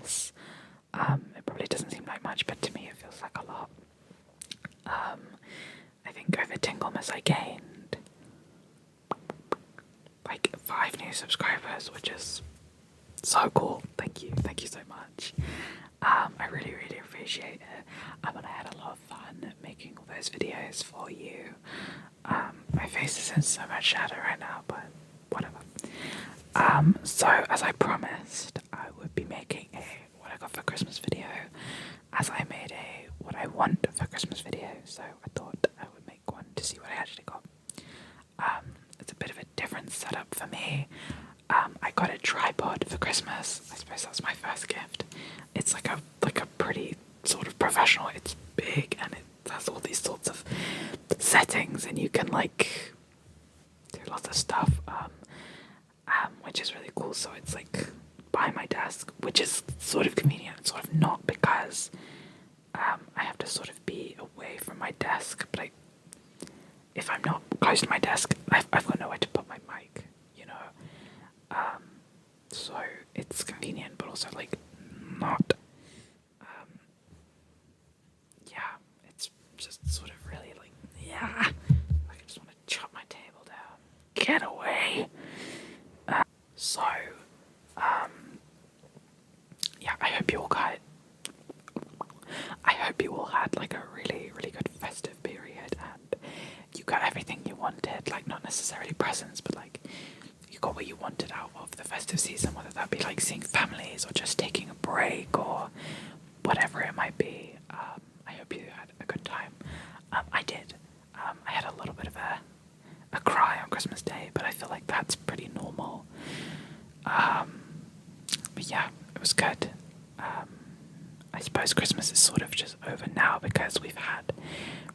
Christmas. It probably doesn't seem like much, but to me it feels like a lot. I think over Tinglemas I gained like 5 new subscribers, which is so cool. Thank you so much. I really appreciate it. And I had a lot of fun making all those videos for you. My face is in so much shadow right now, but whatever. So as I promised, I would be making a what I got for Christmas video, as I made a what I want for Christmas video. So I thought I would make one to see what I actually got. It's a bit of a different setup for me. I got a tripod for Christmas. I suppose that's my first gift. It's like a pretty sort of professional. It's big and it has all these sorts of settings, and you can like do lots of stuff, which is really cool. So it's like by my desk, which is sort of convenient, sort of not, because I have to sort of be away from my desk. But if I'm not close to my desk, I've got nowhere to put my mic, you know. So it's convenient, but also like not. Yeah, it's just sort of really like, yeah. I just want to chop my table down. Get away. Yeah, I hope you all had like a really good festive period, and you got everything you wanted. Like, not necessarily presents, but like you got what you wanted out of the festive season, whether that be like seeing families or just taking a break or whatever it might be. I hope you had a good time. I did. I had a little bit of a cry on Christmas Day, but I feel like that's pretty normal. But yeah, it was good. I suppose Christmas is sort of just over now because we've had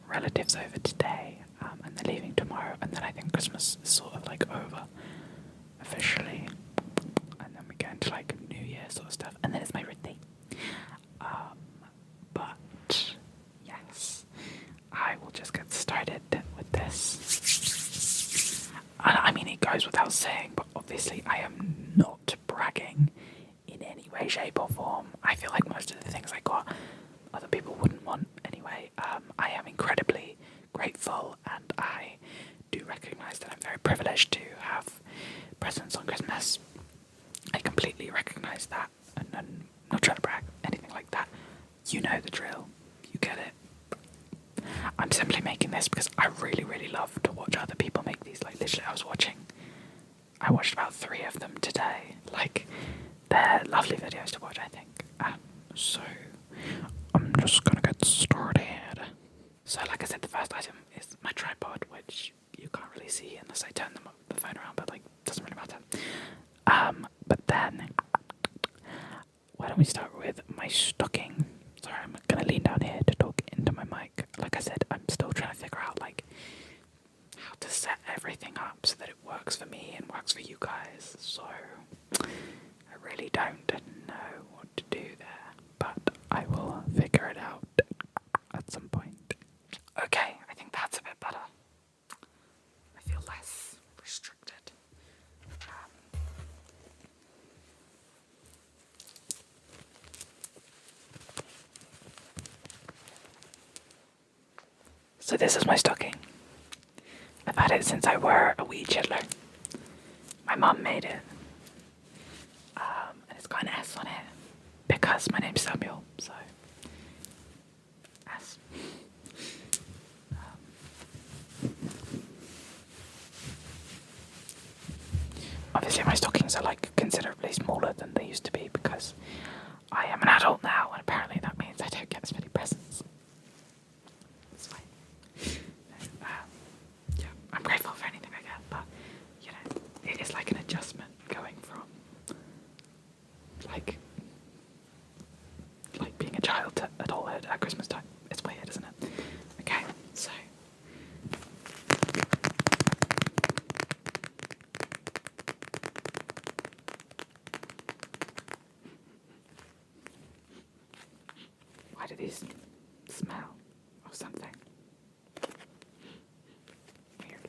relatives over today, and they're leaving tomorrow, and then I think Christmas is sort of like over officially, and then we get into like New Year sort of stuff, and then it's my birthday. But yes, I will just get started with this. I mean, it goes without saying, but obviously I am not bragging in any way, shape or form. I feel like most of the things I got, other people wouldn't want anyway. I am incredibly grateful, and I do recognise that I'm very privileged to have presents on Christmas. I completely recognise that, and I'm not trying to brag, anything like that. You know the drill. You get it. I'm simply making this because I really love to watch other people make these. Like, literally, I watched about 3 of them today. Like, they're lovely videos to watch, I think. So I'm just gonna get started. So like I said, the first item is my tripod, which you can't really see unless I turn the phone around, but like, doesn't really matter. But then, why don't we start with my stocking? Sorry, I'm gonna lean down here to talk into my mic. Like I said, I'm still trying to figure out like how to set everything up so that it works for me and works for you guys. So I really don't know what to do there, but I will figure it out at some point. Okay, I think that's a bit better. I feel less restricted. So this is my stocking. I've had it since I were a wee children. My mum made it. And it's got an S on it because my name's Samuel, so S. Obviously my stockings are like considerably smaller than they used to be because I am an adult now, and apparently that means I don't get as many presents. It's fine. Yeah, I'm grateful for anything I get, but you know, it is like an adjustment going from like being a child to adulthood at Christmas time. It's weird, isn't it? Okay, so why do these smell of something? Weird.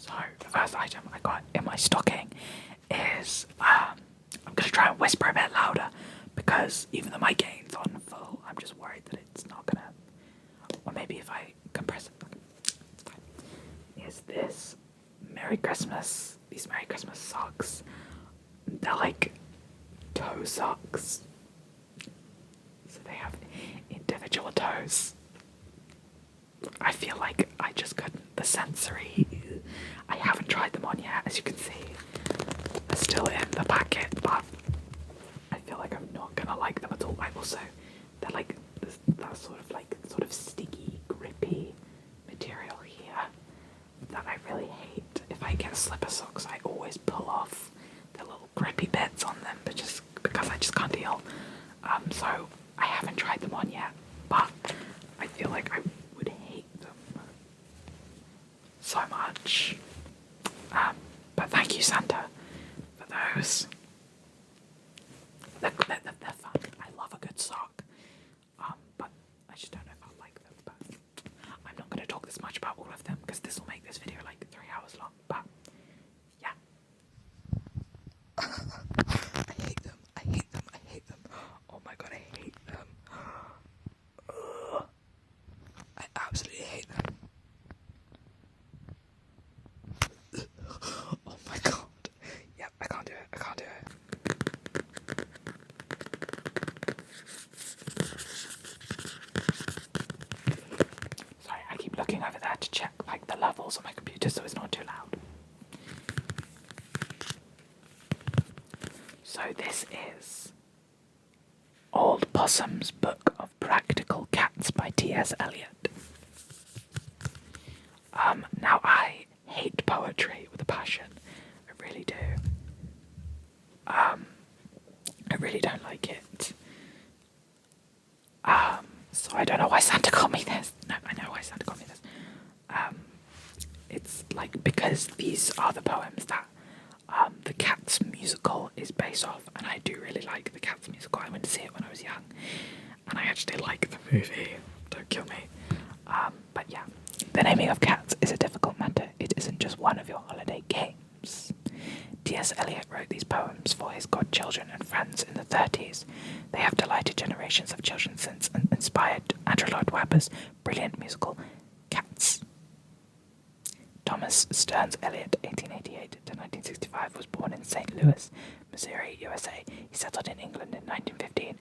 So the first item I got in my stocking is I'm gonna try and whisper a bit louder because even though my gain's on full, I'm just worried that it's not gonna. Or maybe if I compress it, it's fine. Is this Merry Christmas? These Merry Christmas socks. They're like toe socks. So they have individual toes. I feel like I just couldn't. The sensory. I haven't tried them on yet, as you can see. They're still in the packet, but I feel like I'm not gonna like them at all. I also, they're like that sort of sticky, grippy material here that I really hate. If I get slipper socks, I always pull off the little grippy bits on them, but just because I just can't deal. So I haven't tried them on yet, but I feel like I would hate them so much. But thank you, Santa, for those. They're fun. I love a good sock. But I just don't know if I like them. But I'm not going to talk this much about all of them because this will make this video like 3 hours long. But yeah. I hate them. I hate them. I hate them. Oh my god, I hate them. Ugh. I absolutely hate them. Oh my god. Yep, I can't do it. I can't do it. Sorry, I keep looking over there to check like the levels on my computer so it's not too loud. So this is Old Possum's Book of Practical Cats by T.S. Eliot. Now I hate poetry with a passion. I really do. I really don't like it. So I don't know why Santa got me this. No, I know why Santa got me this. It's like because these are the poems that the Cats musical is based off, and I do really like the Cats musical. I went to see it when I was young, and I actually like the movie. Don't kill me. But yeah, the naming of cats is a difficult matter. It isn't just one of your holiday games. T.S. Eliot wrote these poems for his godchildren and friends in the 30s. They have delighted generations of children since and inspired Andrew Lloyd Webber's brilliant musical Cats. Thomas Stearns Eliot, 1888 to 1965, was born in St. Louis, Missouri, USA. He settled in England in 1915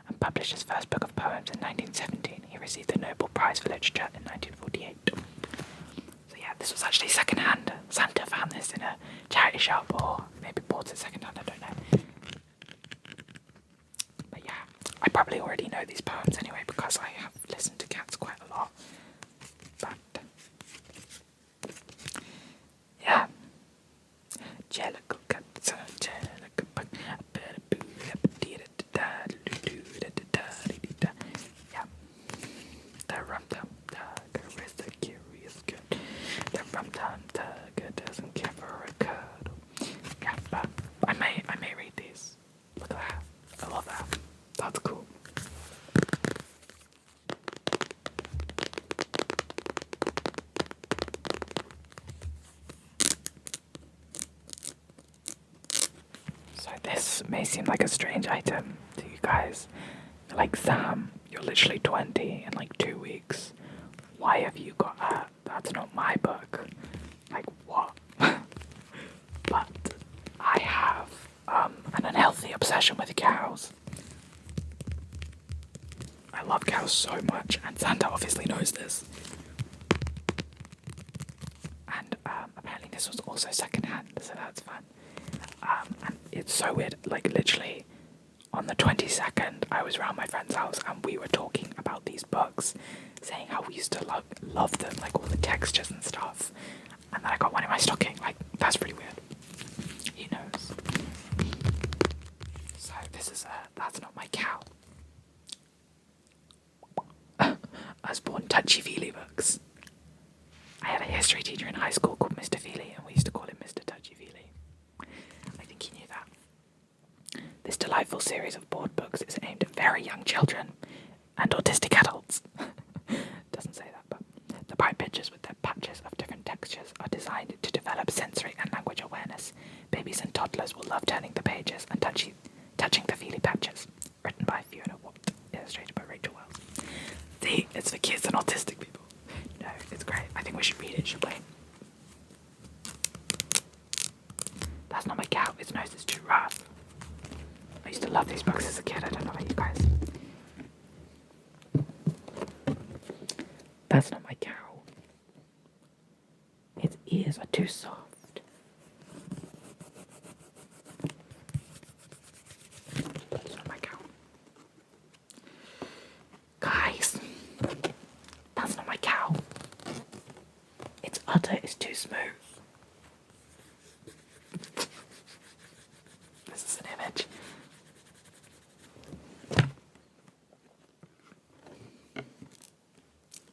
and published his first book of poems in 1917. He received the Nobel Prize for Literature in 1948. So yeah, this was actually second-hand. Santa found this in a charity shop or maybe bought it second-hand, I don't know. But yeah, I probably already know these poems anyway because I have listened to Cats quite a lot. But yeah. Jellicle cats, yeah. The rum-tum tiger is the curious kid. The rum-tum tiger doesn't care for a cuddle. Yeah, but I may read these. Look at that. I love that. That's cool. So this may seem like a strange item to you guys. Like, Sam, you're literally 20 in like 2 weeks. Why have you got that? That's not my book. Like, what? But I have an unhealthy obsession with cows. I love cows so much, and Santa obviously knows this. And apparently this was also secondhand, so that's fun. And it's so weird, like literally on the 22nd I was around my friend's house and we were talking about these books, saying how we used to love them, like all the textures and stuff, and then I got one in my stocking. Like, that's pretty weird. He knows. So this is That's Not My Cow. Osborne Touchy-Feely books. I had a history teacher in high school called Mr. Feely, and we used to call him Mr. Touchy-Feely. I think he knew that. This delightful series of board books is aimed at very young children and autistic adults. Doesn't say that, but the bright pictures with their patches of different textures are designed designed to develop sensory and language awareness. Babies and toddlers will love turning the pages and touching the feely patches. Written by Fiona Watt, illustrated by Rachel Wells. See, it's for kids and autistic people. No, it's great. I think we should read it, should we? That's not my cow. Its nose is too rough. I used to love these books as a kid. I don't know about you guys. That's not my cow. Its ears are too soft. That's not my cow. Guys, that's not my cow. Its udder is too smooth. This is an image.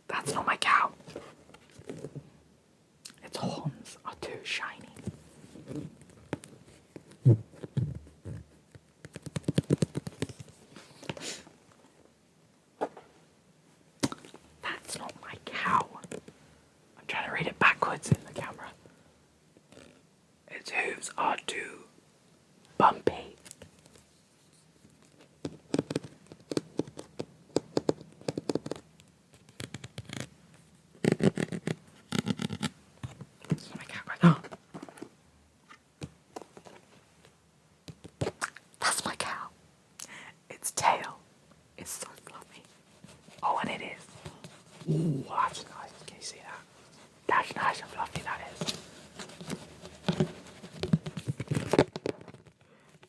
That's not my cow. Its horns are too shiny. That's not my cow. I'm trying to read it backwards in the camera. Its hooves are too bumpy. That's not my cow right now. That's my cow. Its tail is so fluffy. Oh, and it is. Ooh, that's nice. Can you see that? That's nice and fluffy, that is.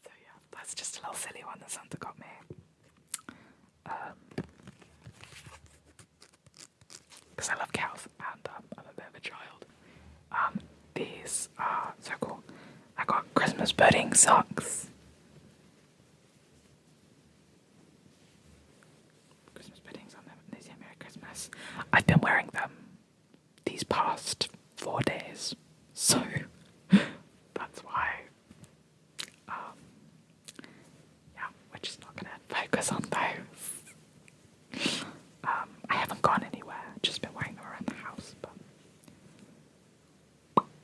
So yeah, that's just a little silly one that Santa got me. Because I love cows and I'm a bit of a child. These are so cool. I got Christmas pudding socks. Christmas puddings on them. They say Merry Christmas. I've been wearing them these past 4 days, so that's why. Yeah, we're just not gonna focus on those. I haven't gone anywhere. Just been wearing them around the house, but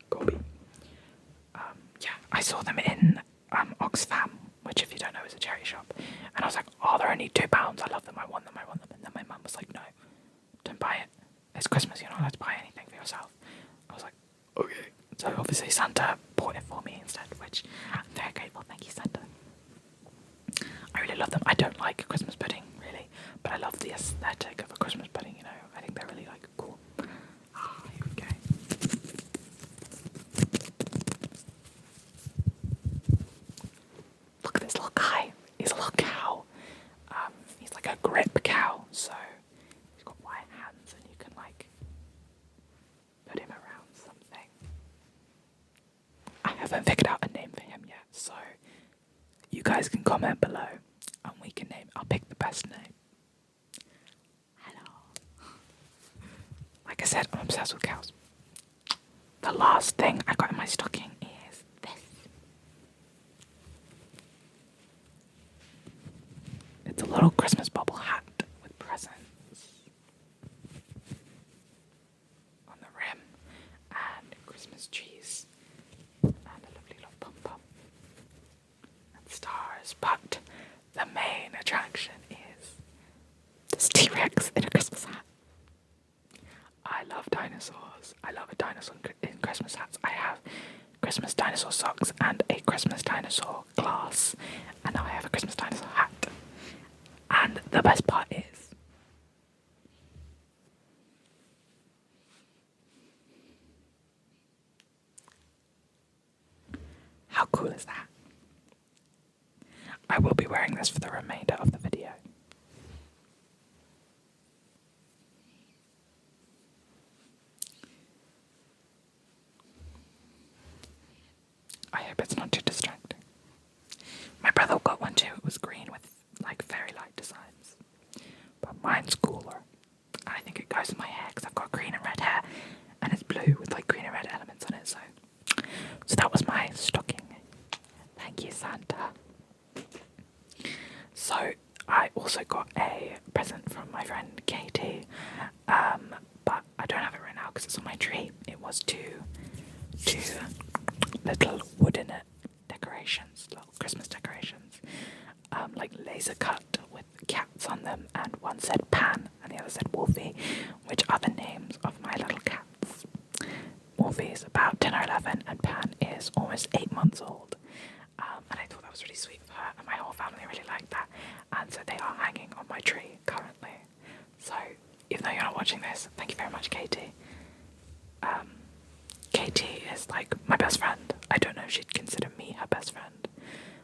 Gobi. Yeah, I saw them in Oxfam, which, if you don't know, is a charity shop, and I was like, "Oh, they're only £2. I love them. I want them. I want them." And then my mum was like, "No, don't buy it. It's Christmas. You're not allowed to buy anything for yourself." I was like, "Okay." So obviously Santa bought it for me instead, which I'm very grateful. Thank you, Santa. I really love them. I don't like Christmas pudding, really, but I love the aesthetic of a Christmas pudding, you know. I think they're really, like, cool. Here we go. Look at this little guy. He's a little cow. He's like a grip cow, so he's got white hands and you can, like, put him around something. I haven't figured out a name for him yet, so you guys can comment below and we can I'll pick the best name. Hello. Like I said, I'm obsessed with cows. The last thing I got in my stocking is this. It's a little Christmas bubble hat with presents on the rim and Christmas trees and a lovely little pom-pom and stars, but the main attraction is this T-Rex in a Christmas hat. I love dinosaurs. I love a dinosaur in Christmas hats. I have Christmas dinosaur socks and a Christmas dinosaur glass, and now I have a Christmas dinosaur hat. And the best part is, how cool is that? I will be wearing this for the remainder of the video. I hope it's not too distracting. My brother got one too. It was green with like very light designs, but mine's cooler. And I think it goes in my hair because I've got green and red hair, and it's blue with like green and red elements on it. So that was my stocking. Thank you, Santa. So I also got a present from my friend Katie, but I don't have it right now because it's on my tree. It was to two little wooden decorations, little Christmas decorations, like laser cut with cats on them, and one said Pan and the other said Wolfie, which are the names of my little cats. Wolfie is about 10 or 11 and Pan is almost 8 months old. And I thought that was really sweet of her, and my whole family really liked that, and so they are hanging on my tree currently. So even though you're not watching this, thank you very much, Katie. Katie is like my best friend. I don't know if she'd consider me her best friend,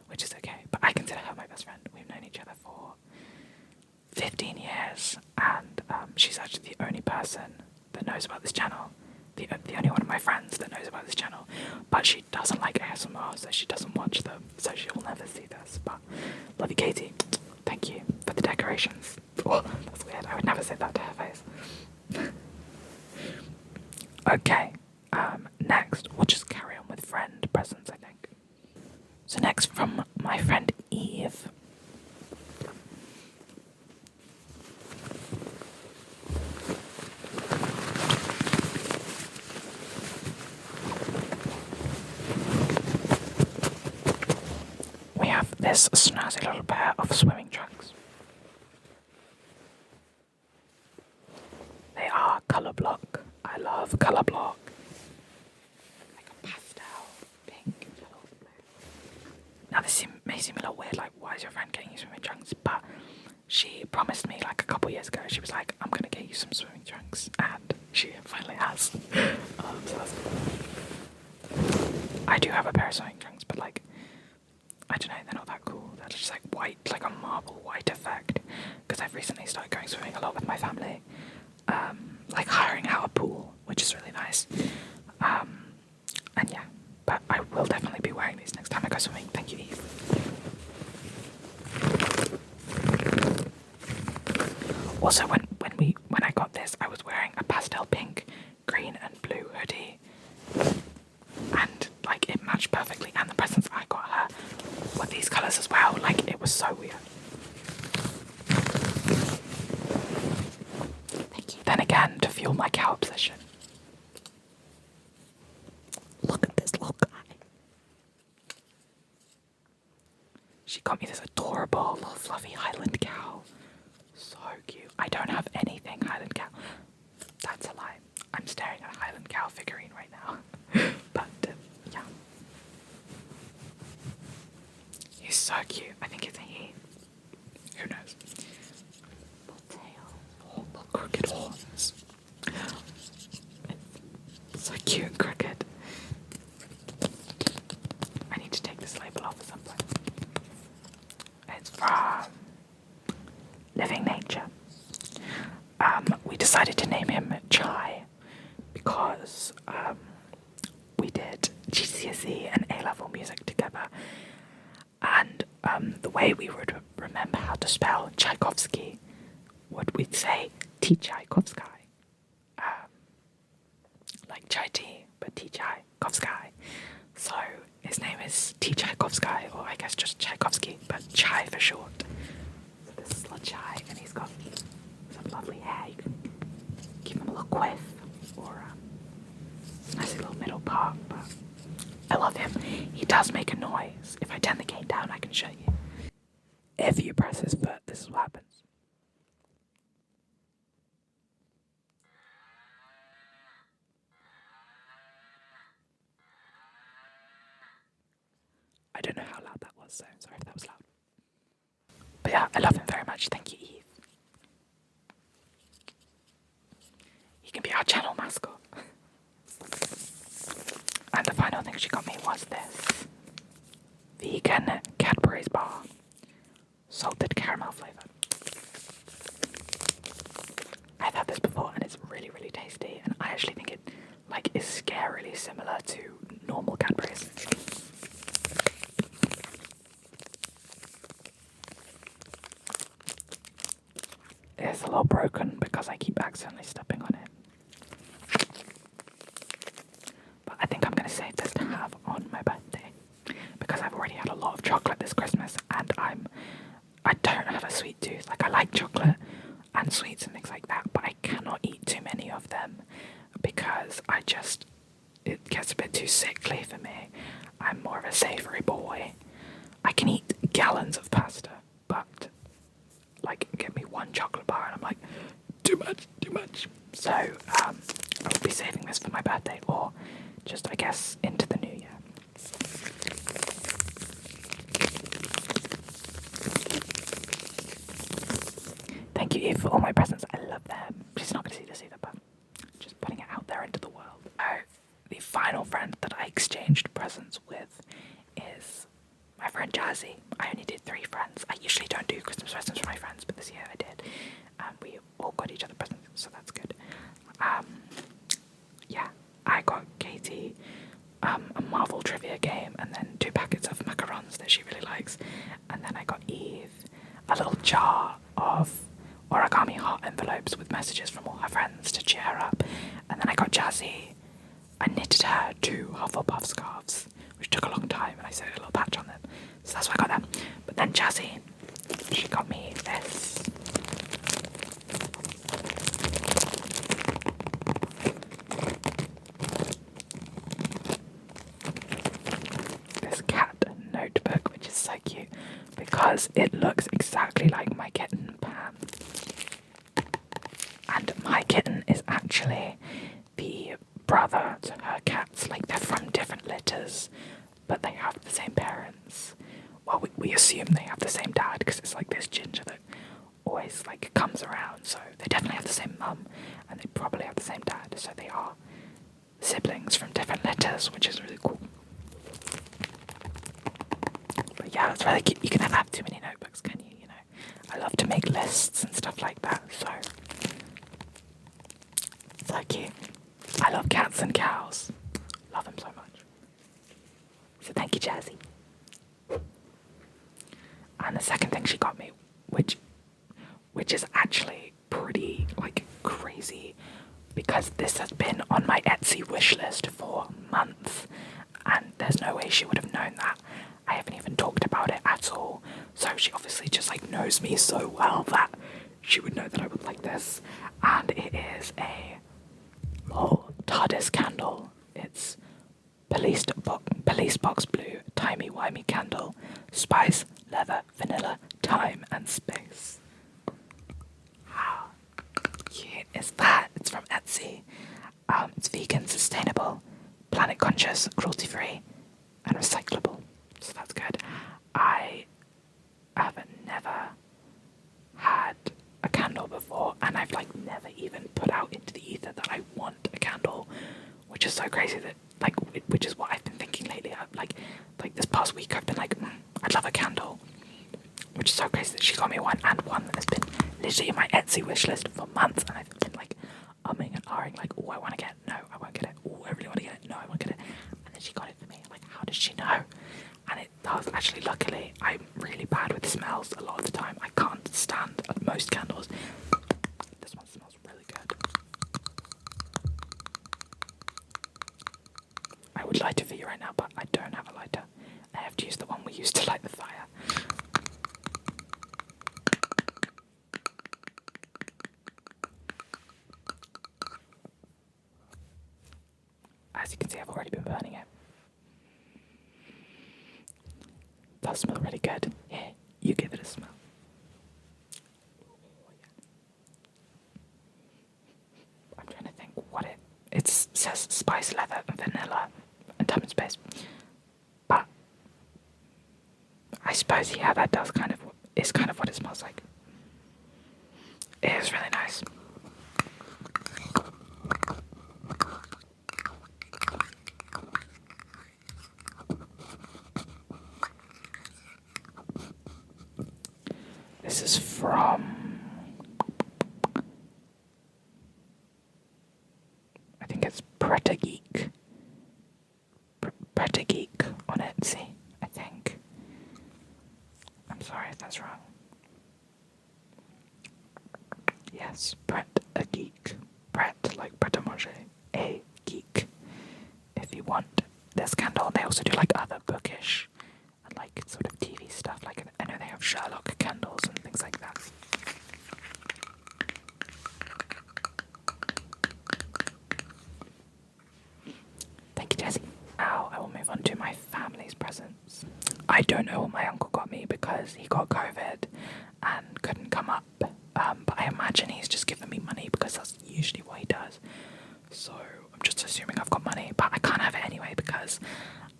which is okay, but I consider her my best friend. We've known each other for 15 years, and she's actually the only person that knows about this channel. The only one of my friends that knows about this channel, but she doesn't like ASMR, so she doesn't watch them, so she will never see this. But love you, Katie. Thank you for the decorations. Oh, that's weird. I would never say that to her face. Okay. Next, we'll just carry on with friend presents, I think. So next, from my friend Eve. We have this snazzy little pair of swimming trunks. They are colour block. I love colour block. Like a pastel pink and a little blue. Now this may seem a little weird, like why is your friend getting you swimming trunks? But she promised me like a couple years ago, she was like, I'm gonna get you some swimming trunks, and she finally has. So that's cool. I do have a pair of swimming trunks, but like, I don't know, they're not that cool. They're just like white, like a marble white effect. Because I've recently started going swimming a lot with my family. Like hiring out a pool, which is really nice. And yeah, but I will definitely be wearing these next time I go swimming. Thank you, Eve. Also, when I got this, I was wearing a pastel pink, green and blue hoodie. And like it matched perfectly, and the presents I got her were these colours as well. Like it was so weird. Thank you. Then again, to fuel my cow obsession. Look at this little guy. She got me this adorable little fluffy Highland cow. So cute. I don't have anything Highland cow. That's a lie. I'm staring at a Highland cow figurine right now. But yeah. He's so cute. I think it's a he. Who knows? Little tail. Oh, little crooked horns. It's so cute and crooked. I need to take this label off at some point. It's from Living Nature. We decided to name him Chai because we did GCSE and A-level music together, and the way we would remember how to spell Tchaikovsky, we'd say T Tchaikovsky, like chai tea, but T Tchaikovsky. So his name is T Tchaikovsky, or I guess just Tchaikovsky, but Chai for short. So this is little Chai, and he's got some lovely hair. You can give him a little quiff, or a nice little middle part, but I love him. He does make a noise. If I turn the gain down, I can show you. If you press his foot, this is what happens. I don't know how loud that was, so sorry if that was loud. But yeah, I love him very much. Thank you, Eve. He can be our channel mascot. And the final thing she got me was this vegan Cadbury's bar, salted caramel flavour. I've had this before and it's really, really tasty, and I actually think it like is scarily similar to normal Cadbury's. It's a little broken because I keep accidentally stepping on it. But I think I'm going to save this to have on my birthday because I've already had a lot of chocolate this Christmas, and I don't have a sweet tooth. Like, I like chocolate and sweets and things like that, but I cannot eat too many of them because it gets a bit too sickly for me. I'm more of a savoury boy. I can eat gallons of pasta, but like give me one chocolate bar and I'm like, too much, too much. So I will be saving this for my birthday or just I guess into the new year. Thank you, Eve, for all my presents. I love them. She's not going to see this either, but just putting it out there into the world. The final friend that I exchanged presents with is my friend Jazzy. I only did 3 friends. I usually don't do Christmas presents for my friends, but this year I did. We all got each other presents, so that's good. Yeah, I got Katie a Marvel trivia game and then 2 packets of macarons that she really likes. And then I got Eve a little jar of origami heart envelopes with messages from all her friends to cheer her up. And then I got Jazzy, I knitted her 2 Hufflepuff scarves, which took a long time, and I sewed a little patch on them. So that's why I got them. But then Jazzy, she got me this. This cat notebook, which is so cute, because it looks exactly like my kitten, Pam. And my kitten is actually the brother to her cats. Like, they're from different litters, but they have the same parents. Well, we assume they have the same dad, because it's like this ginger that always, like, comes around. So they definitely have the same mum, and they probably have the same dad. So they are siblings from different litters, which is really cool. But yeah, it's really cute. You can never have too many notebooks, can you? You know, I love to make lists and stuff like that, so cute. I love cats and cows. Love them so much. So thank you, Jazzy. And the second thing she got me, which is actually pretty like crazy, because this has been on my Etsy wish list for months, and there's no way she would have known that. I haven't even talked about it at all. So she obviously just like knows me so well that she would know that I would like this. And it is a TARDIS candle. It's police box blue, timey-wimey candle, spice, leather, vanilla, time, and space. How cute is that? It's from Etsy. It's vegan, sustainable, planet conscious, cruelty free, and recyclable. So that's good. I have never had a candle before, and I've like never even put out into the ether that I want a candle, which is so crazy that like which is what I've been thinking lately. Like this past week I've been like, I'd love a candle, which is so crazy that she got me one, and one that has been literally in my Etsy wish list for months, and I've been like umming and ahhing, like, oh, I want to get it, no, I won't get it, oh, I really want to get it, no, I won't get it, and then she got it for me. Like, how did she know? And it does actually. Luckily, I'm really bad with smells a lot of the time. I can't stand most candles. This one smells really good. I would light it for you right now, but I don't have a lighter. I have to use the one we used to light the fire. As you can see, I've already been burning it. It does smell really good. Here, you give it a smell. I'm trying to think what it says spice, leather, and vanilla, and time and space. But I suppose, yeah, that is kind of what it smells like. It is really nice. This is from, I think it's Preta Geek. Preta Geek on Etsy, I think. I'm sorry if that's wrong. Yes, Pret a Geek. Pret, like Pret a Manger. A geek. If you want this candle, they also do like other bookish and like sort of TV stuff. Like, I know they have Sherlock candles and things like that. Thank you, Jessie. on to my family's presents. I don't know what my uncle got me because he got COVID and couldn't come up. But I imagine he's just given me money because that's usually what he does. So I'm just assuming I've got money, but I can't have it anyway because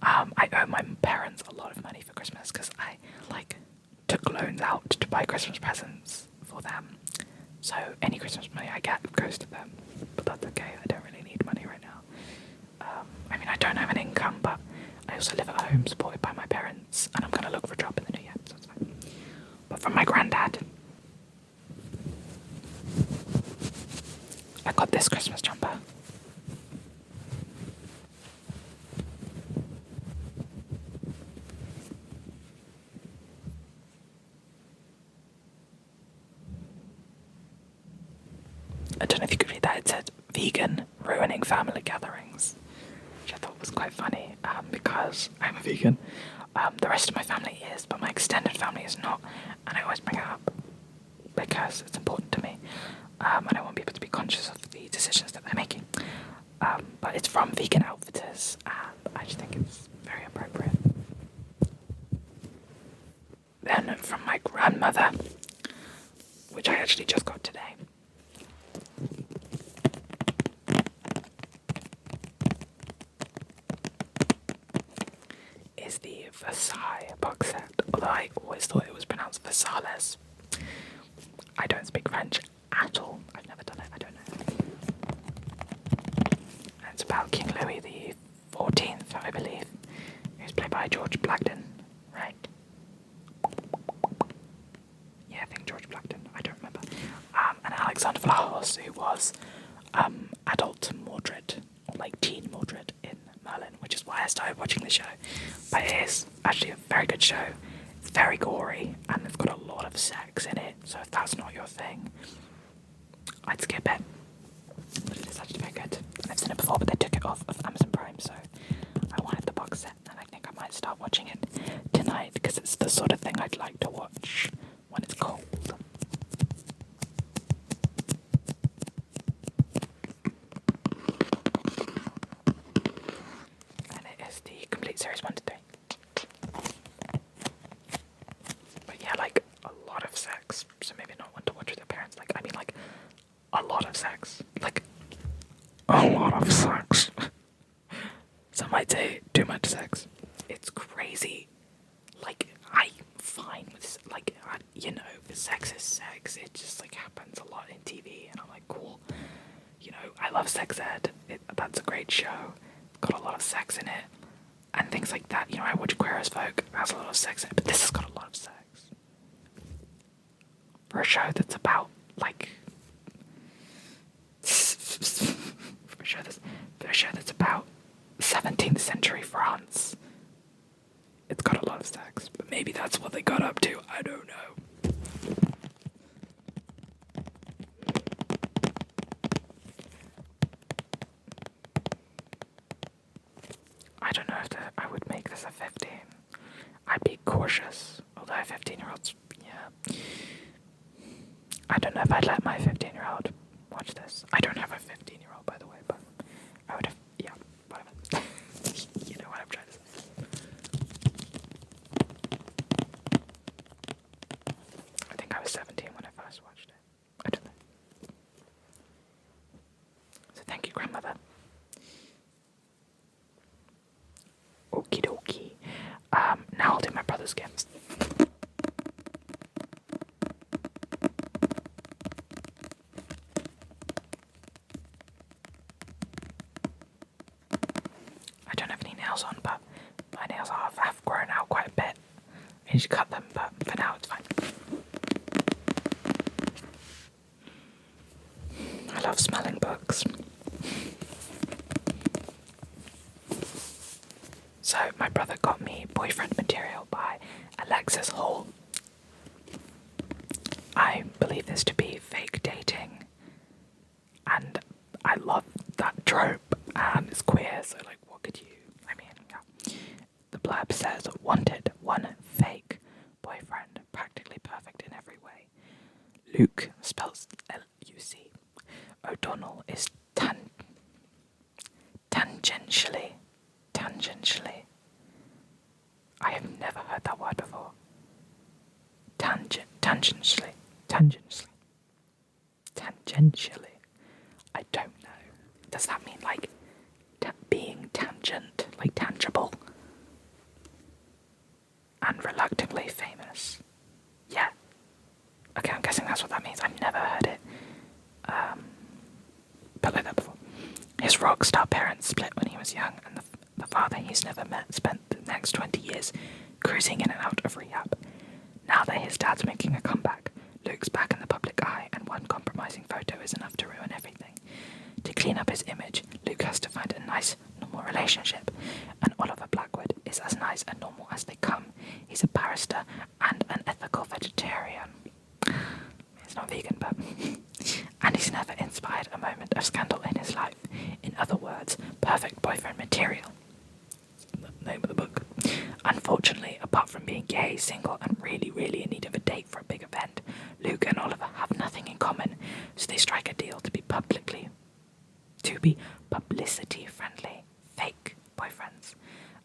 I owe my parents a lot of money for Christmas because I took loans out to buy Christmas presents for them. So any Christmas money I get goes to them, but that's okay. I don't really need money right now. I mean, I don't have an income, but I also live at home supported by my parents, and I'm going to look for a job in the new year, so that's fine. But from my granddad, I got this Christmas jumper. I don't know if you could read that. It said, "Vegan, ruining family gatherings," which I thought was quite funny because I'm a vegan. The rest of my family is, but my extended family is not, and I always bring it up because it's important to me, and I want people to be conscious of the decisions that they're making. But it's from Vegan Outfitters, and I just think it's very appropriate. Then from my grandmother, which I actually just got today, is the Versailles box set, although I always thought it was pronounced Versailles. I don't speak French at all. I've never done it. I don't know. And it's about King Louis the 14th, I believe. He was played by George Blackton, right? Yeah, I think George Blackton. I don't remember. And Alexander Vlahos, who was adult Mordred, or teen Mordred in Merlin, which is why I started watching the show. But it is actually a very good show. It's very gory, and it's got a lot of sex in it, so if that's not your thing, I'd skip it. But it is actually very good. And I've seen it before, but they took it off of Amazon Prime, so I wanted the box set, and I think I might start watching it tonight, because it's the sort of thing I'd like to watch when it's cold. And it is the complete series 1 to 3. But yeah, a lot of sex, so maybe not one to watch with your parents. A lot of sex. A lot of sex. Some might say too much sex. It's crazy. I'm fine with, sex is sex. It just, happens a lot in TV, and I'm cool. I love Sex Ed. That's a great show. It's got a lot of sex in it. And things like that. I watch Queer as Folk. It has a lot of sex in it, but this has got a lot of sex. For a show that's about, for a show that's about 17th century France, it's got a lot of sex. But maybe that's what they got up to. I don't know. I don't know if I would make this a 15. I'd be cautious. Although 15-year-olds, yeah. I don't know if I'd let my 15-year-old watch this. I don't have a 15-year-old, by the way, but I would have, yeah, whatever. You know what I'm trying to say. I think I was 17 when I first watched it. I don't know. So thank you, grandmother. Okie dokie. Now I'll do my brother's gifts. I don't have any nails on, but my nails have grown out quite a bit. I need to cut them, but for now it's fine. I love smelling books. So my brother got me Boyfriend Material by Alexis Hall. I believe this to be fake dating, and I love that trope, and it's queer, so what could you, yeah. The blurb says, wanted one fake boyfriend, practically perfect in every way. Luke, spells L-U-C. O'Donnell is tangentially I have never heard that word before. Tangentially. Tangentially. Tangentially. I don't know. Does that mean like being tangent, like tangible? And reluctantly famous. Yeah. Okay, I'm guessing that's what that means. I've never heard it. But like that before. His rock star parents split when he was young, and the father he's never met spent the next 20 years cruising in and out of rehab. Now that his dad's making a comeback, Luke's back in the public eye, and one compromising photo is enough to ruin everything. To clean up his image, Luke has to find a nice, normal relationship, and Oliver Blackwood is as nice and normal as they come. He's a barrister and an ethical vegetarian. He's not vegan, but... and he's never inspired a moment of scandal in his life. In other words, perfect boyfriend material. That's the name of the book. Unfortunately, apart from being gay, single, and really, really in need of a date for a big event, Luke and Oliver have nothing in common, so they strike a deal to be publicity friendly, fake boyfriends.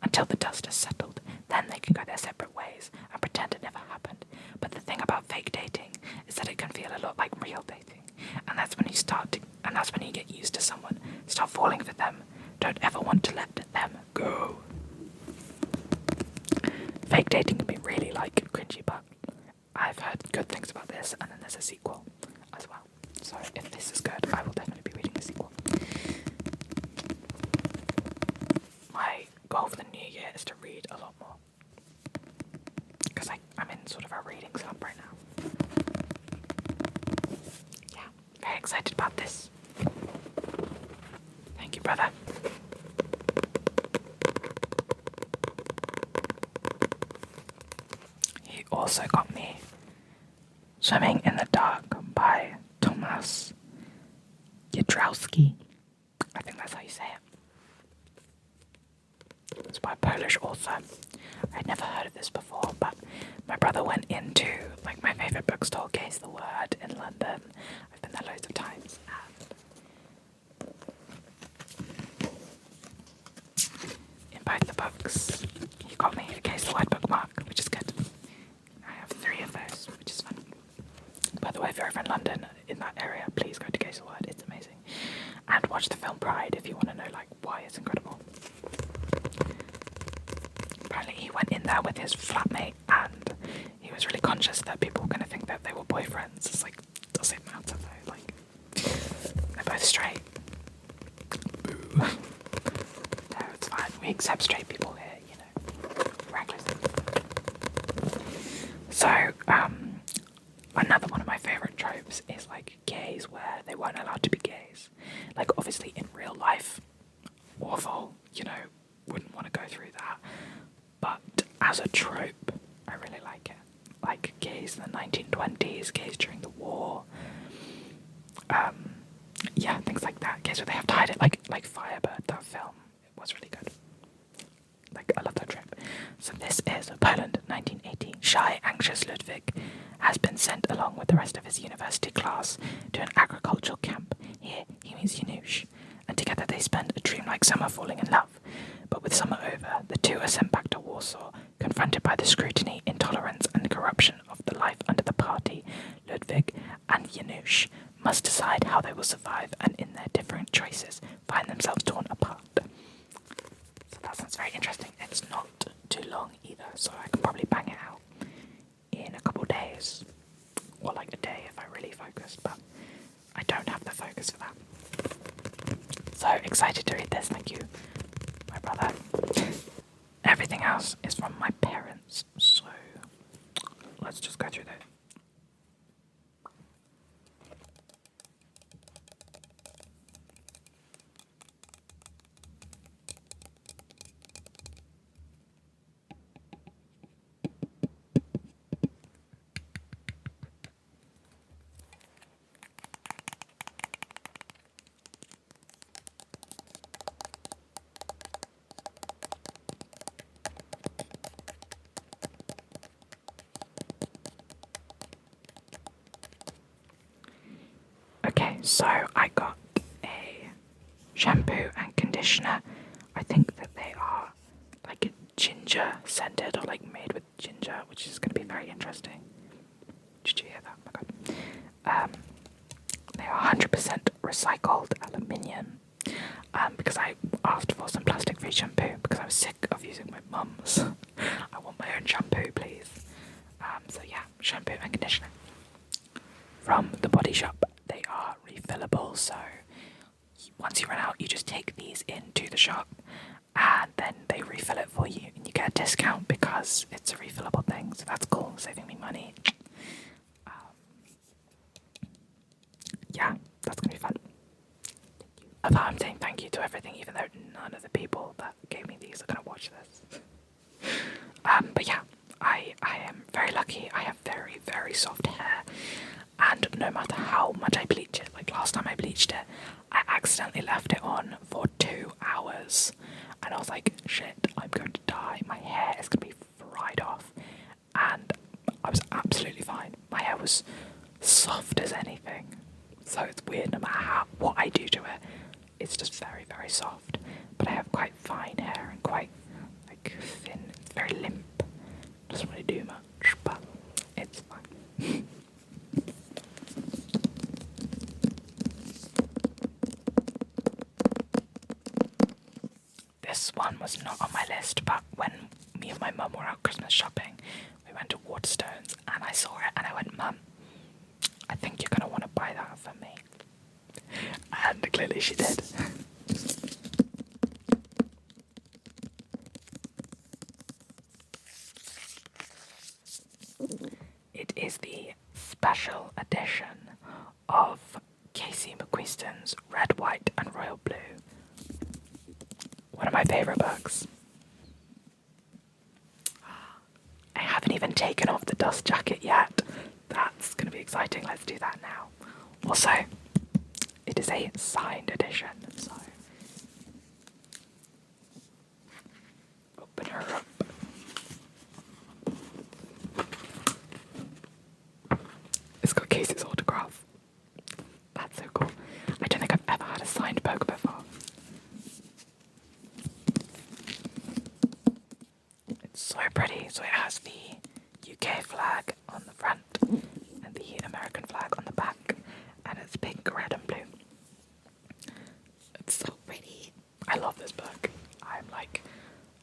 Until the dust has settled, then they can go their separate ways and pretend it never happened. But the thing about fake dating is that it can feel a lot like real dating, and that's when you get used to someone, start falling for them, don't ever want to let them go. Fake dating can be really like cringy, but I've heard good things about this, and then there's a sequel as well. So if this is good, I will definitely be reading the sequel. My goal for the new year is to read a lot more, because I'm in sort of a reading slump right now. Yeah, very excited about this. Thank you, brother. He also got me Swimming in the Dark by Tomasz Jadrowski. I think that's how you say it. It's by a Polish author. I'd never heard of this before, but my brother went into like my favourite bookstore, Gaze the Word, in London. I've been there loads of times. In both the books, he got me a Gaze the Word bookmark, which is good. I have 3 of those, which is fun. By the way, if you're ever in London, in that area, please go to Gaze the Word. It's amazing. And watch the film Pride if you want to know like why it's incredible. Apparently he went in there with his flatmate and he was really conscious that people were going to think that they were boyfriends. It's like, does it matter though? Like, they're both straight. Boo. No, it's fine. We accept straight people here, you know. Reckless. So, another one of my favourite tropes is like gays where they weren't allowed to be gays. Like obviously in real life, awful, you know, wouldn't want to go through that. But as a trope, I really like it. Like gays in the 1920s, gays during the war. Yeah, things like that. Gays where they have to hide it, like Firebird, that film. It was really good. Like, I love that trope. So this is Poland, 1980. Shy, anxious Ludwig has been sent along with the rest of his university class to an agricultural camp. Here he meets Janusz, and together they spend a dreamlike summer falling in love. But with summer over, the two are sent back to Warsaw, confronted by the scrutiny, intolerance, and corruption of the life under the party. Ludwig and Janusz must decide how they will survive, and in their different choices, find themselves torn apart. So that sounds very interesting. It's not too long either, so I can probably bang it out in a couple days, or like a day if I really focus, but I don't have the focus for that. So excited to read this, thank you, my brother. Everything else is from my parents, so let's just go through that. Okay, so I got a shampoo and conditioner. I think that they are like a ginger ginger scented, or like made with ginger, which is going to be very interesting. Did you hear that? Oh my god. They are 100% recycled aluminium. Because I asked for some plastic-free shampoo because I was sick of using my mum's. I want my own shampoo, please. So yeah, shampoo and conditioner from the Body Shop. They are refillable, so once you run out, you just take these into the shop, and then they refill it for you, and you get a discount because it's a refillable thing. So that's cool, saving me money. Yeah, that's gonna be fun. I'm saying thank you to everything, even though none of the people that gave me these are gonna watch this. But yeah, I am very lucky. I have very, very soft hair, and no matter how much I bleach it, like last time I bleached it, I accidentally left it on for 2 hours, and I was like, shit, I'm going to die. My hair is gonna be fried off, and I was absolutely fine. My hair was soft as anything, so it's weird. No matter what I do to it, it's just very, very soft. But I have quite fine hair and quite like thin. It's very limp. Doesn't really do much, but it's fine. This one was not on my list, but when me and my mum were out Christmas shopping, we went to Waterstones and I saw it and I went, Mum, I think you're gonna want to buy that for me. And clearly she did. It is the special edition of Casey McQuiston's Red, White and Royal Blue. One of my favourite books. I haven't even taken off the dust jacket yet. That's going to be exciting. Let's do that now. Also, it is a signed edition, so open her up. It's got Casey's autograph. That's so cool. I don't think I've ever had a signed book before. It's so pretty. So it has the UK flag on the front and the American flag on the back, and it's pink, red and blue. It's so pretty. I love this book.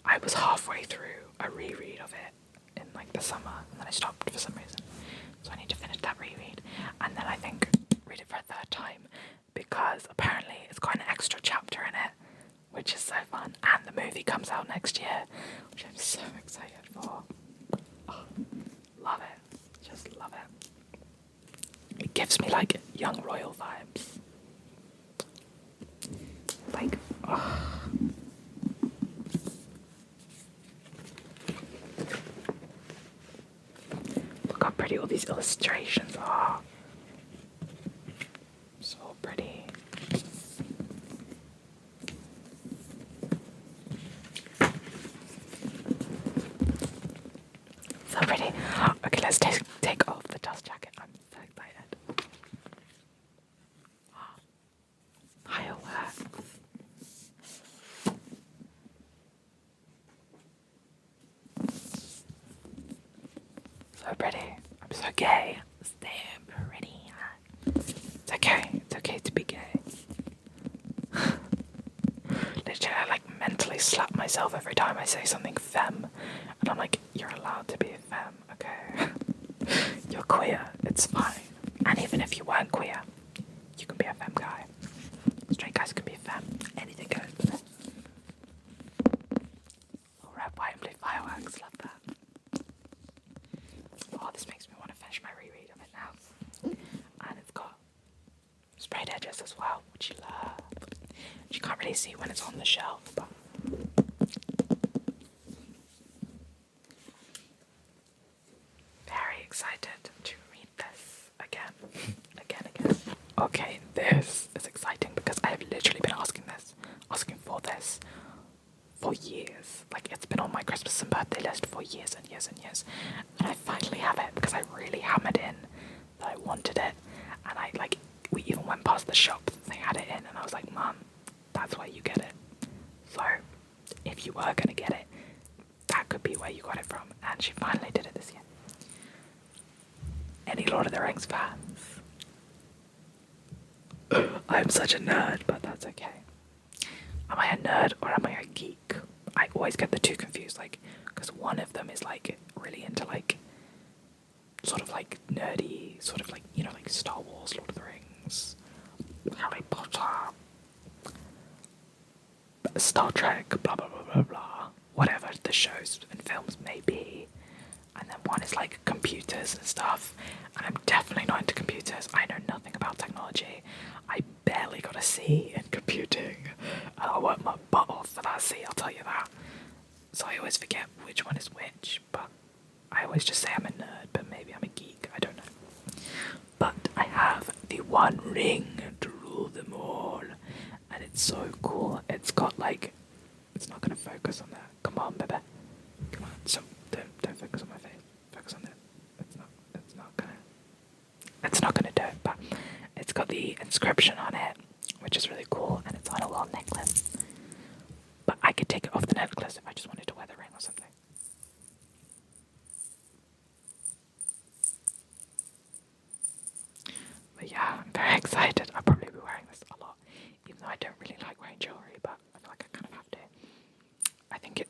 I was halfway through a reread of it in like the summer, and then I stopped for some reason. So I need to finish that reread, and then I think read it for a third time, because apparently it's got an extra chapter in it, which is so fun. And the movie comes out next year, which I'm so excited for. Oh, love it. Just love it. It gives me like young royal vibes. Like, oh. Look how pretty all these illustrations are. So pretty. So pretty. Okay, let's take off the dust jacket. I'm so excited. Fireworks. So pretty. I'm so gay. So pretty. It's okay. It's okay to be gay. Literally, I like mentally slap myself every time I say something femme. And I'm like, you're allowed to be a femme, okay? You're queer. It's fine. And even if you weren't queer, you can be a femme guy. Straight guys can be a femme. Anything goes. Oh, red, white and blue fireworks. Love that. Oh, this makes me want to finish my reread of it now. And it's got sprayed edges as well, which you love. You can't really see when it's on the shelf, but very excited to read this again. Okay, this is exciting because I have literally been asking for this for years. Like, it's been on my Christmas and birthday list for years and years and years. And I finally have it because I really hammered in that I wanted it. And we even went past the shop that they had it in, and I was like, Mum, that's why you get it. So, if you were going to get it, that could be you where you got it from, and she finally did it this year. Any Lord of the Rings fans? I'm such a nerd, but that's okay. Am I a nerd or am I a geek? I always get the two confused, like, because one of them is like really into like sort of like nerdy, sort of like, you know, like Star Wars, Lord of the Rings, Harry Potter, Star Trek, blah blah blah blah blah, whatever the shows and films may be. And then one is like computers and stuff, and I'm definitely not into computers. I know nothing about technology. I barely got a C in computing, and I worked my butt off for that C, I'll tell you that. So I always forget which one is which, but I always just say I'm a nerd, but maybe I'm a geek, I don't know. But I have the One Ring to rule them all, and it's so cool. It's got like, it's not gonna focus on that. Come on, baby. Come on. So don't focus on my face. Focus on it. It's not gonna do it, but it's got the inscription on it, which is really cool, and it's on a little necklace. But I could take it off the necklace if I just wanted to wear the ring or something. But yeah, I'm very excited. I'll probably be wearing this a lot, even though I don't really like wearing jewelry, but I feel like I kind of have to.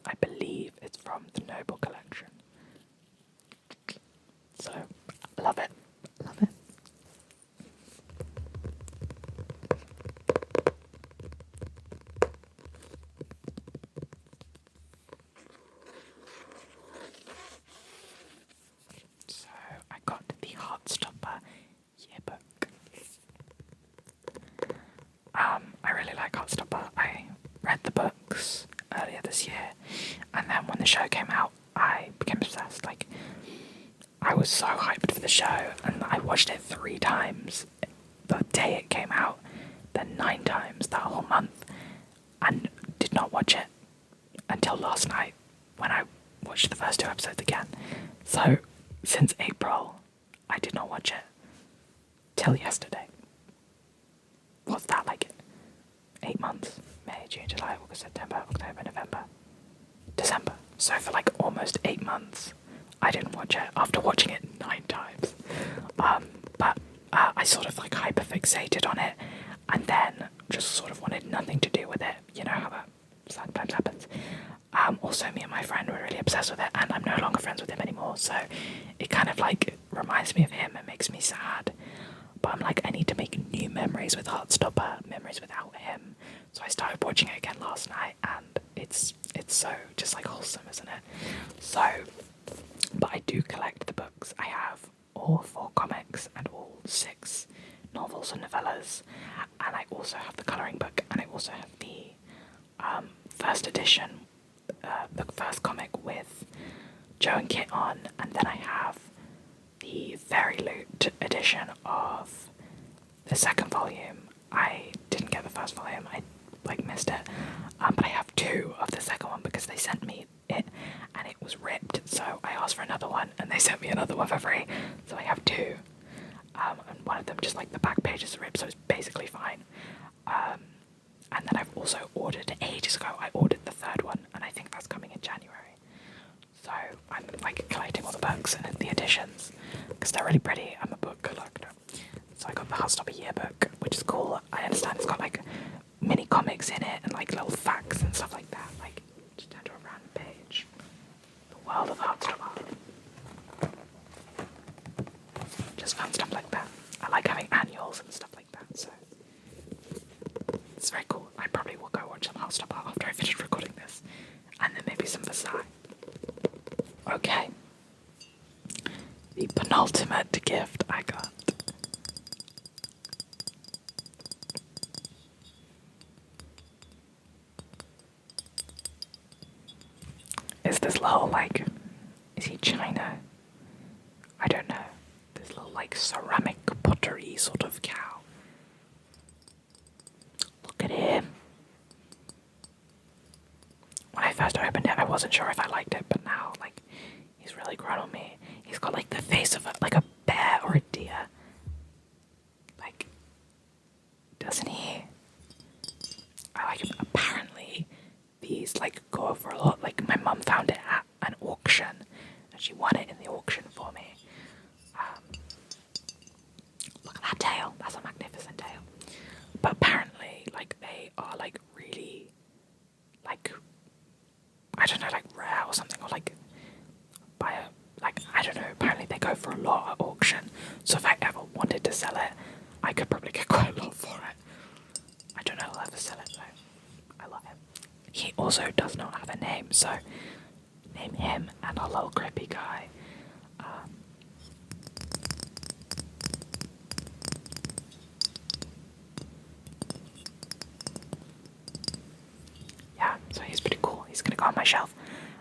I believe it's from the Noble collection. So, love it. Love it. So, I got the Heartstopper yearbook. I really like Heartstopper. I read the books earlier this year, and then when the show came out, I became obsessed. Like, I was so hyped for the show, and I watched it 3 times the day it came out, then 9 times that whole month, and did not watch it until last night when I watched the first 2 episodes again. So, since April, I did not watch it till yesterday. What's that like? 8 months? May, June, July, August, September, October, November, December. So for like almost 8 months, I didn't watch it after watching it 9 times. But I sort of like hyperfixated on it, and then just sort of wanted nothing to do with it. You know how that sometimes happens. Also, me and my friend were really obsessed with it, and I'm no longer friends with him anymore. So it kind of like reminds me of him and makes me sad. But I'm like, I need to make new memories with Heartstopper, memories without him. So I started watching it again last night, and it's so just like wholesome, isn't it? So, but I do collect the books. I have all 4 comics and all 6 novels and novellas, and I also have the colouring book, and I also have the first edition, the first comic with Joe and Kit on, and then I have the Fairy Loot edition of the 2nd volume. I didn't get the 1st volume, I like missed it, but I have 2 of the 2nd one because they sent me it and it was ripped, so I asked for another one and they sent me another one for free, so I have 2, and one of them just like the back page is ripped, so it's basically fine. And then I've also ordered, ages ago, I ordered the 3rd one, and I think that's coming in January. So I'm like collecting all the books and the editions because they're really pretty. I'm a book collector. So I got the Heartstopper yearbook, which is cool. I understand it's got like mini comics in it and like little facts and stuff like that. Like, just turn to a random page. The world of Heartstopper. Just fun stuff like that. I like having annuals and stuff like that, so it's very cool. I probably will go watch some Heartstopper after I finish recording this, and then maybe some Versailles. Okay. The penultimate gift I got. Is this little, like, is he China? I don't know. This little, like, ceramic pottery sort of cow. Look at him. When I first opened it, I wasn't sure if I liked it, but now, like, he's really grown on me. He's got, like, the face of like a bear or a deer. Like, doesn't he? I like him. Apparently, these, like, go over a lot. Like, my mum found it at an he also does not have a name, so name him and our little creepy guy. Yeah, so he's pretty cool. He's gonna go on my shelf.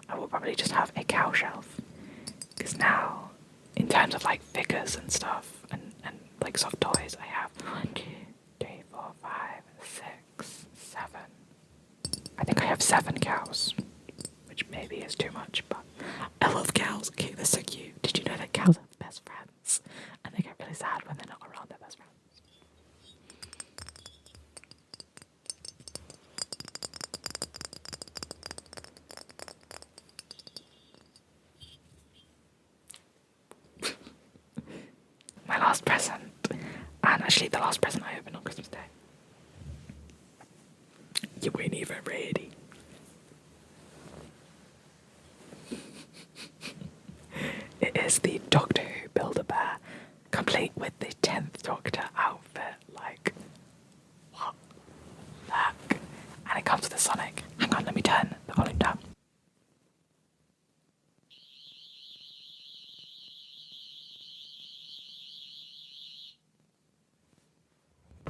I will probably just have a cow shelf. Because now, in terms of like figures and stuff, and like soft toys, I have 1, 2, 3, 4, 5, 6, 7. I think I have 7 cows, which maybe is too much, but I love cows. Okay, they're so cute. Did you know that cows have best friends? And they get really sad when they're not around their best friends. My last present, and actually the last present I opened on Christmas Day. You weren't even ready. It is the Doctor Who Build-A-Bear, complete with the 10th Doctor outfit. Like, what the heck? And it comes with a Sonic. Hang on, let me turn the volume down.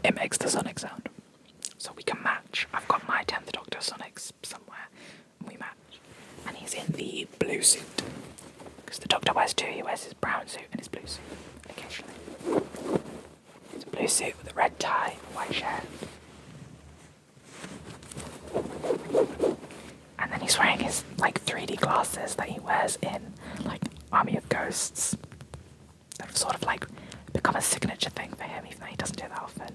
It makes the Sonic sound. So we can match. I've got my 10th Doctor Sonics somewhere, and we match. And he's in the blue suit. Because the Doctor wears 2, he wears his brown suit and his blue suit, occasionally. It's a blue suit with a red tie and a white shirt. And then he's wearing his, like, 3D glasses that he wears in, like, Army of Ghosts. That have sort of, like, become a signature thing for him, even though he doesn't do that often.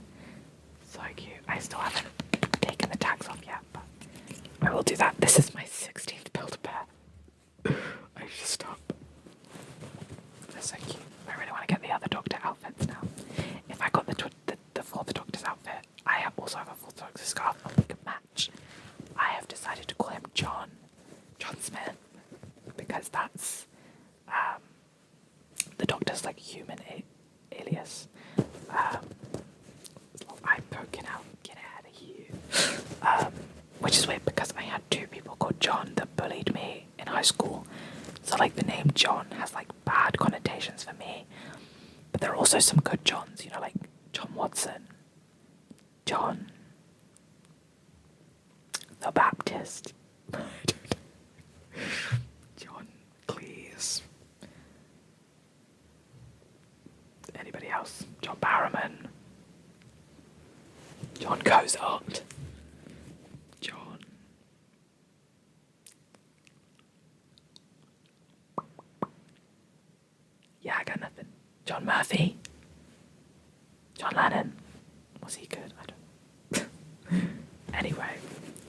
So cute. I still haven't taken the tags off yet, but I will do that. This is my 16th Build-A-Bear. I should stop. They're so cute. I really want to get the other Doctor outfits now. If I got the 4th Doctor's outfit, I also have a 4th Doctor's scarf and we can match. I have decided to call him John Smith, because that's the Doctor's like human alias. I'm poking out, get out of here. Which is weird because I had 2 people called John that bullied me in high school. So like the name John has like bad connotations for me. But there are also some good Johns, you know, like John Watson, John the Baptist, John Cleese. Anybody else? John Barrowman. John Cozart. John. Yeah, I got nothing. John Murphy. John Lennon. Was he good? I don't. Anyway,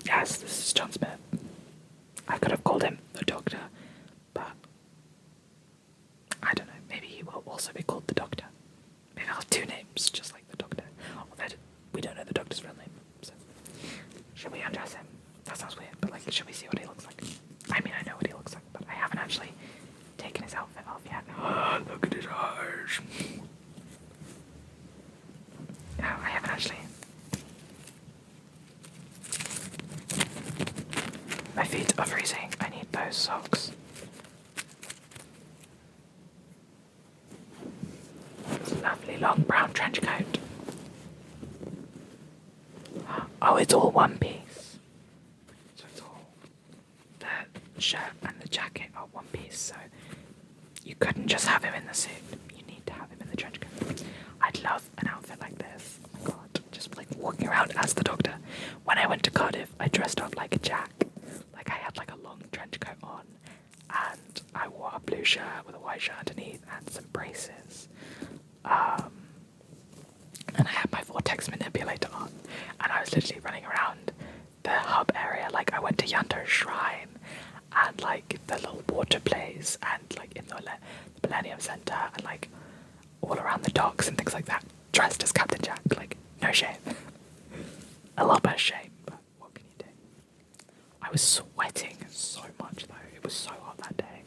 yes, this is John Smith. I could have called him the Doctor, but I don't know. Maybe he will also be called the Doctor. Maybe I'll have 2 names, just like the Doctor. Although we don't know the Doctor's real name. So, should we undress him? That sounds weird, but like, should we see what he looks like? I mean, I know what he looks like, but I haven't actually taken his outfit off yet. Look at his eyes. No, I haven't actually. My feet are freezing. I need those socks. This lovely long brown trench coat. Oh, it's all one piece. So it's all the shirt and the jacket are one piece, so you couldn't just have him in the suit. You need to have him in the trench coat. I'd love an outfit like this. Oh my god, just like walking around as the Doctor. When I went to Cardiff, I dressed up like a Jack. Like I had like a long trench coat on, and I wore a blue shirt with a white shirt underneath and some braces. And I had my Vortex manipulator on, and I was literally running around the hub area. Like I went to Yanto's shrine, and like the little water plays, and like in the Millennium Center, and like all around the docks and things like that, dressed as Captain Jack. Like no shame, a lot of shame, but what can you do? I was sweating so much though. It was so hot that day.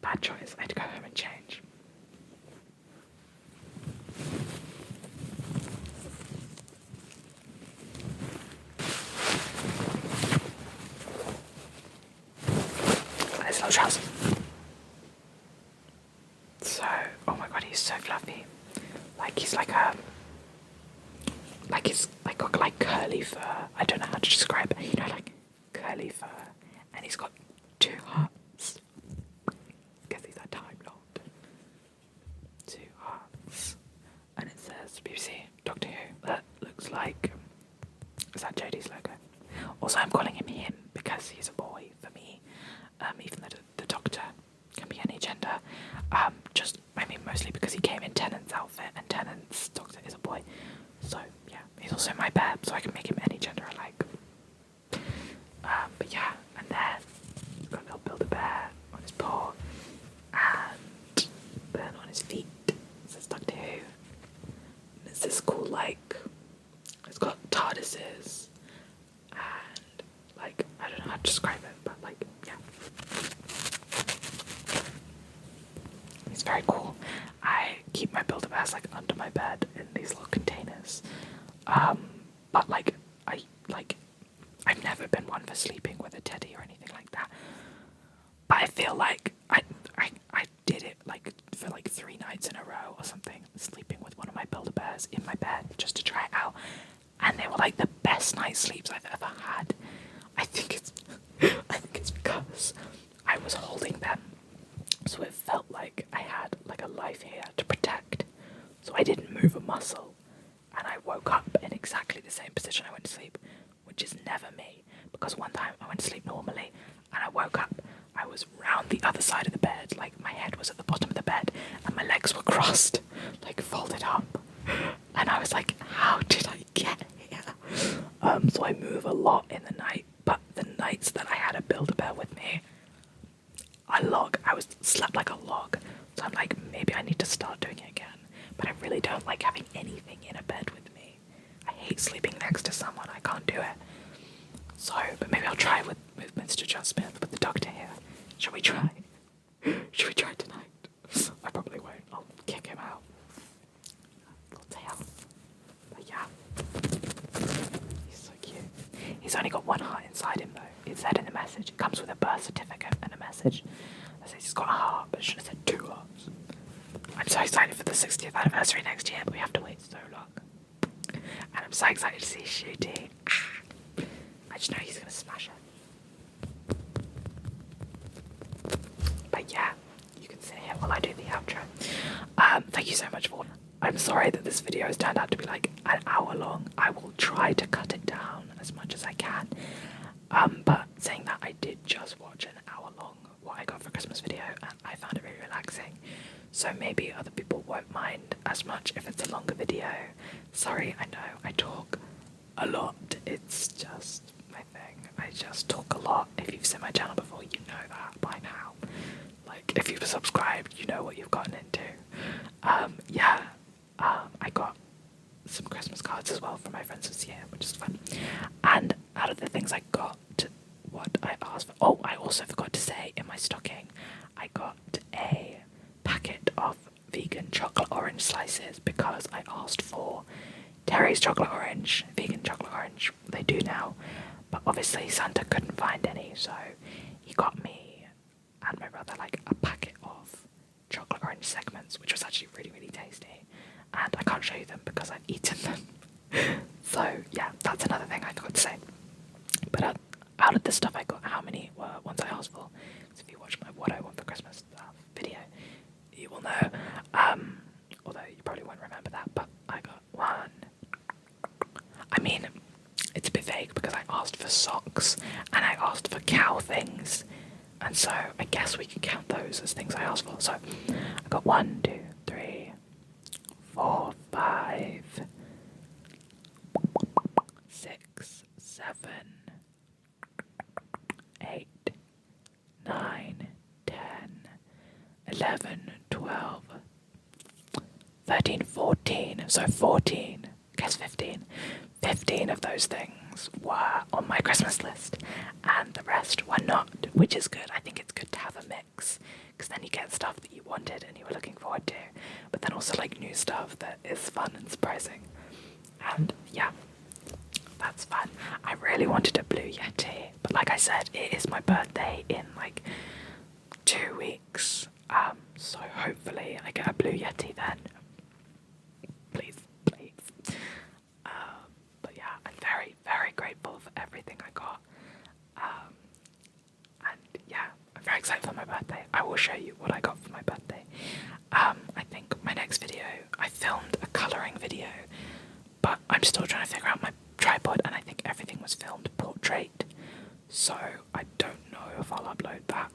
Bad choice. I had to go home and change. little trousers. So, oh my god, he's so fluffy. Like he's like a, like he's like got like curly fur. I don't know how to describe it. You know, like curly fur, and he's got 2 hearts. Because he's a Time Lord. 2 hearts, and it says BBC Doctor Who. That looks like, is that JD's logo? Also, I'm calling him because he's a boy for me. Even though the Doctor can be any gender. I mean, mostly because he came in Tennant's outfit, and Tennant's Doctor is a boy. So yeah, he's also my bear, so I can make him any gender I like. But yeah, and then he's got a little Build-A-Bear on his paw, and then on his feet it says Doctor Who. And it's this cool, like, it's got TARDISes, and like, I don't know how to describe it, but like, yeah. It's very cool. I keep my Build-A-Bears like under my bed in these little containers. But like I've never been one for sleeping with a teddy or anything like that. But I feel like I did it like for like 3 nights in a row or something, sleeping with one of my Build-A-Bears in my bed just to try it out. And they were like the best night's sleeps I've ever had. I think it's because I was holding them. So it felt like I had like a life here to protect. So I didn't move a muscle. And I woke up in exactly the same position I went to sleep, which is never me. Because one time I went to sleep normally, and I woke up, I was round the other side of the bed, like my head was at the bottom of the bed, and my legs were crossed, like folded up. And I was like, how did I get here? So I move a lot in the night, but the nights that I had a Build-A-Bear with me, I slept like a log. So I'm like, maybe I need to start doing it again. But I really don't like having anything in a bed with me. I hate sleeping next to someone. I can't do it. So, but maybe I'll try with Mr. John Smith, with the Doctor here. Shall we try? Should we try tonight? I probably won't. I'll kick him out. Little tail. But yeah. He's so cute. He's only got 1 heart inside him though. It said in the message. It comes with a birth certificate and a message that says he's got a heart, but it should have said 2 hearts. I'm so excited for the 60th anniversary next year, but we have to wait so long. And I'm so excited to see Shooty. I just know he's going to smash it. But yeah, you can sit here while I do the outro. Thank you so much for... I'm sorry that this video has turned out to be like an hour long. I will try to cut it down as much as I can. But saying that, I did just watch an hour long What I Got for Christmas video, and I found it very relaxing. So maybe other people won't mind as much if it's a longer video. Sorry, I know I talk a lot. It's just my thing. I just talk a lot. If you've seen my channel before, you know that by now. Like, if you've subscribed, you know what you've gotten into. I got some Christmas cards as well from my friends this year, which is fun. And out of the things I got, what I asked for... Oh, I also forgot to say, in my stocking, I got a packet of vegan chocolate orange slices because I asked for Terry's chocolate orange, vegan chocolate orange. They do now, but obviously Santa couldn't find any, so he got me and my brother like a packet of chocolate orange segments, which was actually really, really tasty. And I can't show you them because I've eaten them. So yeah, that's another thing I forgot to say. But out of the stuff I got, how many were ones I asked for? So if you watch my What I Want for Christmas video, you will know. Although you probably won't remember that, but I got 1. I mean, it's a bit vague because I asked for socks and I asked for cow things, and so I guess we can count those as things I asked for. So I got 1, 2, 3, 4, 5, 6, 7, 8, 9, 10, 11, 12, 13, 14, so 14, I guess 15. 15 of those things were on my Christmas list, and the rest were not, which is good. I think it's good to have a mix, because then you get stuff that you wanted and you were looking forward to, but then also like new stuff that is fun and surprising. And yeah, that's fun. I really wanted a Blue Yeti, but like I said, it is my birthday in like hopefully I get a Blue Yeti then. Please, please. But yeah, I'm very, very grateful for everything I got. And yeah, I'm very excited for my birthday. I will show you what I got for my birthday. I think my next video, I filmed a colouring video, but I'm still trying to figure out my tripod, and I think everything was filmed portrait, so I don't know if I'll upload that.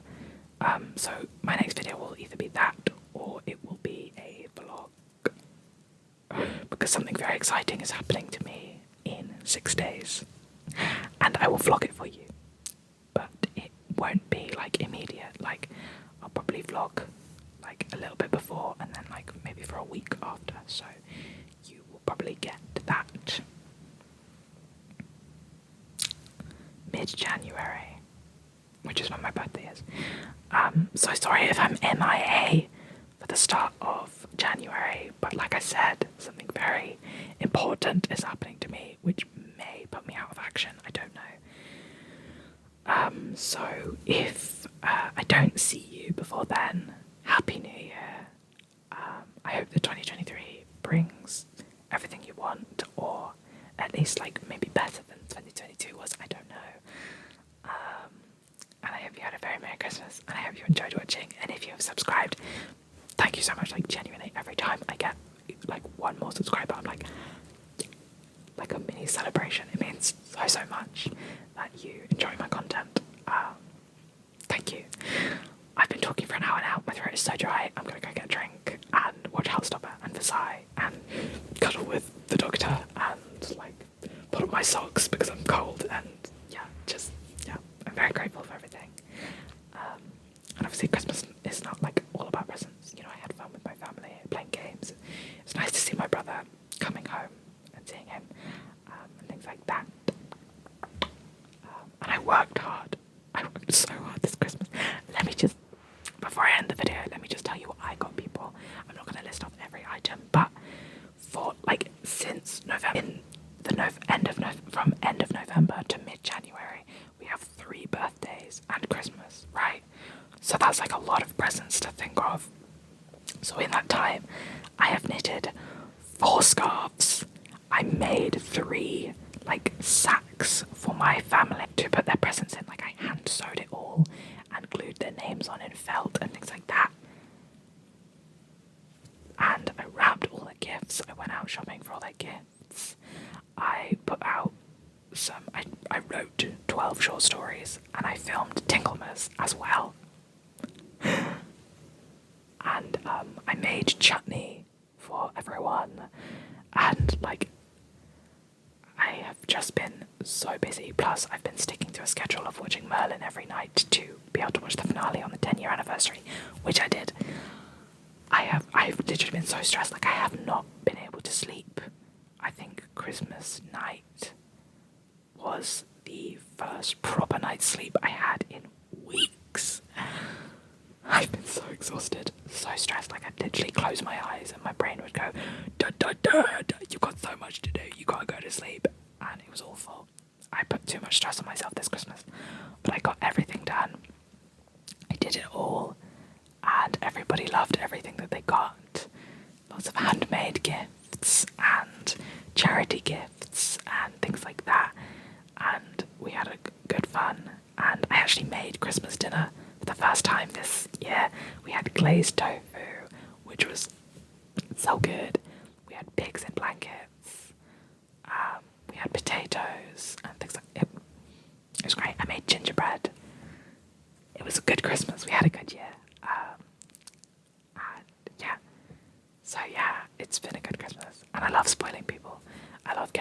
So my next video will either be that or it will be a vlog, because something very exciting is happening to me in 6 days, and I will vlog it for you, but it won't be like immediate. Like, I'll probably vlog like a little bit before and then like maybe for a week after, so you will probably get that mid-January, which is when my birthday is. So sorry if I'm MIA for the start of January, but like I said, something very important is happening to me, which may put me out of action. I don't know. So if I don't see you before then, Happy New Year. I hope that 2023 brings everything you want, or at least like maybe better than 2022 was. I don't know. And I hope you had a very Merry Christmas, and I hope you enjoyed watching. And if you have subscribed, thank you so much. Like, genuinely, every time I get like one more subscriber, I'm like a mini celebration. It means so much that you enjoy my content. Thank you. I've been talking for an hour now. My throat is so dry. I'm gonna go get a drink and watch Heartstopper and Versailles and cuddle with the doctor and like put on my socks because I'm cold, and I'm very grateful for everything. And obviously Christmas is not like all about presents. You know, I had fun with my family playing games. It's nice to see my brother coming home and seeing him, and things like that. And I worked hard. I worked so hard this Christmas. Before I end the video, let me just tell you what I got people. I'm not going to list off every item, but for like since November, from end of November to mid-January, we have 3 birthdays and Christmas, right? So that's like a lot of presents to think of. So in that time, I have knitted 4 scarves. I made 3 like sacks for my family to put their presents in. Like, I hand sewed it all and glued their names on in felt and things like that. And I wrapped all the gifts. I went out shopping for all their gifts. I put out I wrote 12 short stories, and I filmed Tinglemas as well. And I made chutney for everyone, and like, I have just been so busy. Plus, I've been sticking to a schedule of watching Merlin every night to be able to watch the finale on the 10-year anniversary, which I did. I've literally been so stressed. Like, I have not been able to sleep. I think Christmas night was the first proper night's sleep I had in weeks. I've been so exhausted, so stressed. Like, I'd literally close my eyes and my brain would go, da da da, you've got so much to do, you can't go to sleep. And it was awful. I put too much stress on myself this Christmas, but I got everything done. I did it all, and everybody loved everything that they got. Lots of handmade gifts and charity gifts and things like that. And we had a good fun. And I actually made Christmas dinner for the first time this year. We had glazed tofu, which was so good. We had pigs in blankets. We had potatoes and things like it. It was great. I made gingerbread. It was a good Christmas. We had a good year. And yeah. So yeah, it's been a good Christmas. And I love spoiling people. I love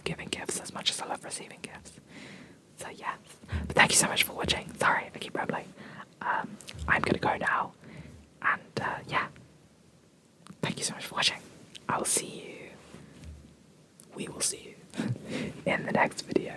giving gifts as much as I love receiving gifts. So yeah. But thank you so much for watching. Sorry, I keep rambling. I'm gonna go now. And yeah. Thank you so much for watching. I'll see you. We will see you in the next video.